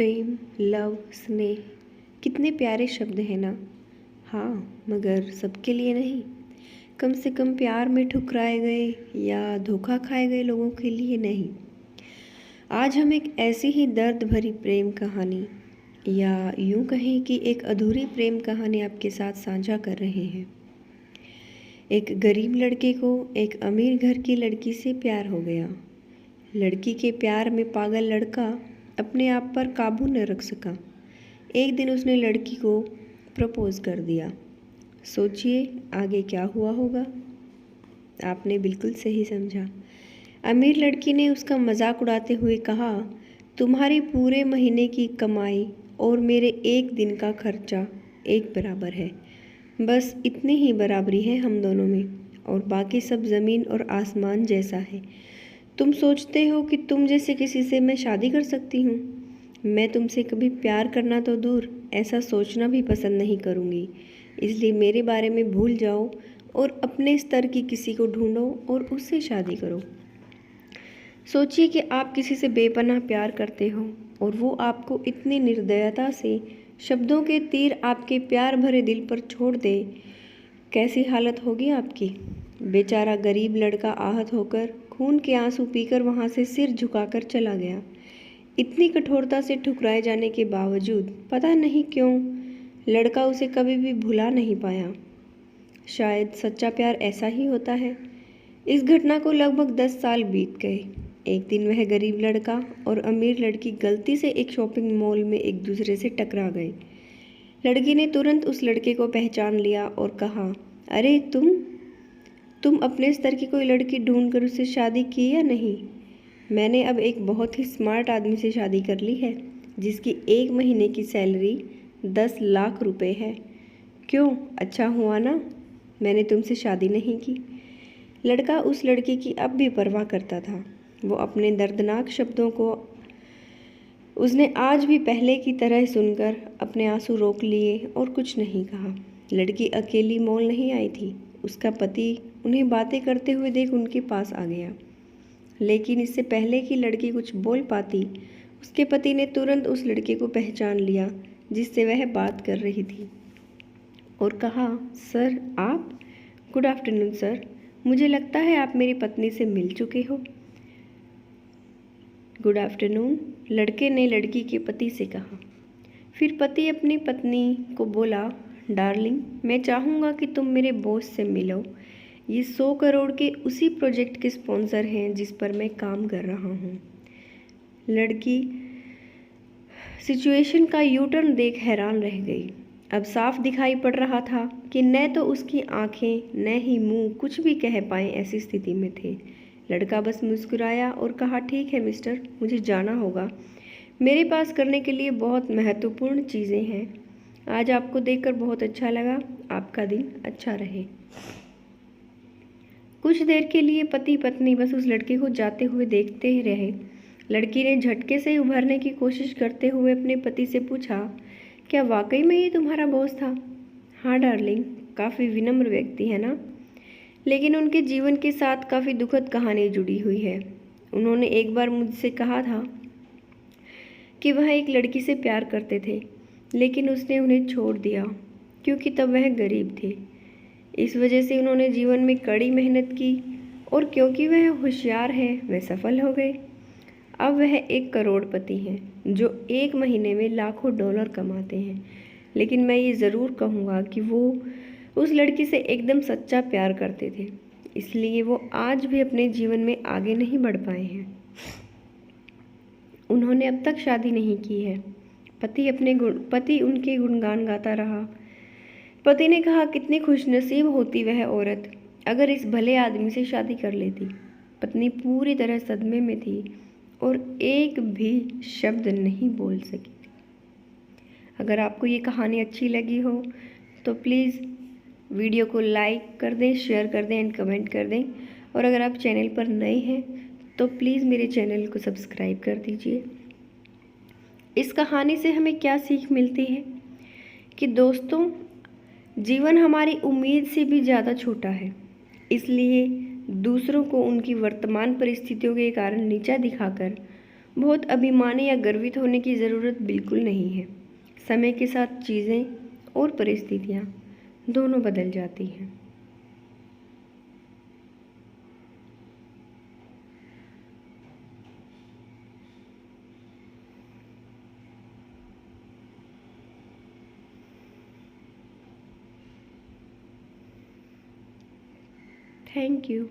प्रेम, love, स्नेह कितने प्यारे शब्द हैं ना। हाँ, मगर सबके लिए नहीं। कम से कम प्यार में ठुकराए गए या धोखा खाए गए लोगों के लिए नहीं। आज हम एक ऐसी ही दर्द भरी प्रेम कहानी या यूं कहें कि एक अधूरी प्रेम कहानी आपके साथ साझा कर रहे हैं। एक गरीब लड़के को एक अमीर घर की लड़की से प्यार हो गया। लड़की के प्यार में पागल लड़का अपने आप पर काबू न रख सका। एक दिन उसने लड़की को प्रपोज कर दिया। सोचिए आगे क्या हुआ होगा। आपने बिल्कुल सही समझा। अमीर लड़की ने उसका मजाक उड़ाते हुए कहा, तुम्हारी पूरे महीने की कमाई और मेरे एक दिन का खर्चा एक बराबर है। बस इतनी ही बराबरी है हम दोनों में, और बाकी सब ज़मीन और आसमान जैसा है। तुम सोचते हो कि तुम जैसे किसी से मैं शादी कर सकती हूँ? मैं तुमसे कभी प्यार करना तो दूर, ऐसा सोचना भी पसंद नहीं करूँगी। इसलिए मेरे बारे में भूल जाओ और अपने स्तर की किसी को ढूंढो और उससे शादी करो। सोचिए कि आप किसी से बेपनाह प्यार करते हो और वो आपको इतनी निर्दयता से शब्दों के तीर आपके प्यार भरे दिल पर छोड़ दे। कैसी हालत होगी आपकी? बेचारा गरीब लड़का आहत होकर खून के आंसू पीकर वहाँ से सिर झुकाकर चला गया। इतनी कठोरता से ठुकराए जाने के बावजूद पता नहीं क्यों लड़का उसे कभी भी भुला नहीं पाया। शायद सच्चा प्यार ऐसा ही होता है। इस घटना को लगभग 10 साल बीत गए। एक दिन वह गरीब लड़का और अमीर लड़की गलती से एक शॉपिंग मॉल में एक दूसरे से टकरा गए। लड़की ने तुरंत उस लड़के को पहचान लिया और कहा, अरे तुम अपने स्तर की कोई लड़की ढूंढ कर उससे शादी की या नहीं? मैंने अब एक बहुत ही स्मार्ट आदमी से शादी कर ली है, जिसकी एक महीने की सैलरी 10 लाख रुपए है। क्यों, अच्छा हुआ ना मैंने तुमसे शादी नहीं की। लड़का उस लड़की की अब भी परवाह करता था। वो अपने दर्दनाक शब्दों को उसने आज भी पहले की तरह सुनकर अपने आंसू रोक लिए और कुछ नहीं कहा। लड़की अकेली मॉल नहीं आई थी। उसका पति उन्हें बातें करते हुए देख उनके पास आ गया। लेकिन इससे पहले कि लड़की कुछ बोल पाती, उसके पति ने तुरंत उस लड़के को पहचान लिया जिससे वह बात कर रही थी और कहा, सर आप? गुड आफ्टरनून सर, मुझे लगता है आप मेरी पत्नी से मिल चुके हो। गुड आफ्टरनून, लड़के ने लड़की के पति से कहा। फिर पति अपनी पत्नी को बोला, डार्लिंग मैं चाहूँगा कि तुम मेरे बॉस से मिलो। ये 100 करोड़ के उसी प्रोजेक्ट के स्पॉन्सर हैं जिस पर मैं काम कर रहा हूँ। लड़की सिचुएशन का यू टर्न देख हैरान रह गई। अब साफ दिखाई पड़ रहा था कि न तो उसकी आंखें न ही मुंह कुछ भी कह पाए ऐसी स्थिति में थे। लड़का बस मुस्कुराया और कहा, ठीक है मिस्टर, मुझे जाना होगा। मेरे पास करने के लिए बहुत महत्वपूर्ण चीज़ें हैं। आज आपको देखकर बहुत अच्छा लगा। आपका दिन अच्छा रहे। कुछ देर के लिए पति पत्नी बस उस लड़के को जाते हुए देखते ही रहे। लड़की ने झटके से उभरने की कोशिश करते हुए अपने पति से पूछा, क्या वाकई में ये तुम्हारा बॉस था? हाँ डार्लिंग, काफ़ी विनम्र व्यक्ति है ना, लेकिन उनके जीवन के साथ काफ़ी दुखद कहानी जुड़ी हुई है। उन्होंने एक बार मुझसे कहा था कि वह एक लड़की से प्यार करते थे, लेकिन उसने उन्हें छोड़ दिया क्योंकि तब वह गरीब थे। इस वजह से उन्होंने जीवन में कड़ी मेहनत की और क्योंकि वह होशियार है वह सफल हो गए। अब वह एक करोड़पति हैं जो एक महीने में लाखों डॉलर कमाते हैं। लेकिन मैं ये ज़रूर कहूँगा कि वो उस लड़की से एकदम सच्चा प्यार करते थे, इसलिए वो आज भी अपने जीवन में आगे नहीं बढ़ पाए हैं। उन्होंने अब तक शादी नहीं की है। पति उनके गुणगान गाता रहा। पति ने कहा, कितनी खुशनसीब होती वह औरत अगर इस भले आदमी से शादी कर लेती। पत्नी पूरी तरह सदमे में थी और एक भी शब्द नहीं बोल सकी थी। अगर आपको ये कहानी अच्छी लगी हो तो प्लीज़ वीडियो को लाइक कर दें, शेयर कर दें एंड कमेंट कर दें। और अगर आप चैनल पर नए हैं तो प्लीज़ मेरे चैनल को सब्सक्राइब कर दीजिए। इस कहानी से हमें क्या सीख मिलती है कि दोस्तों, जीवन हमारी उम्मीद से भी ज़्यादा छोटा है, इसलिए दूसरों को उनकी वर्तमान परिस्थितियों के कारण नीचा दिखाकर बहुत अभिमानी या गर्वित होने की ज़रूरत बिल्कुल नहीं है। समय के साथ चीज़ें और परिस्थितियाँ दोनों बदल जाती हैं। Thank you.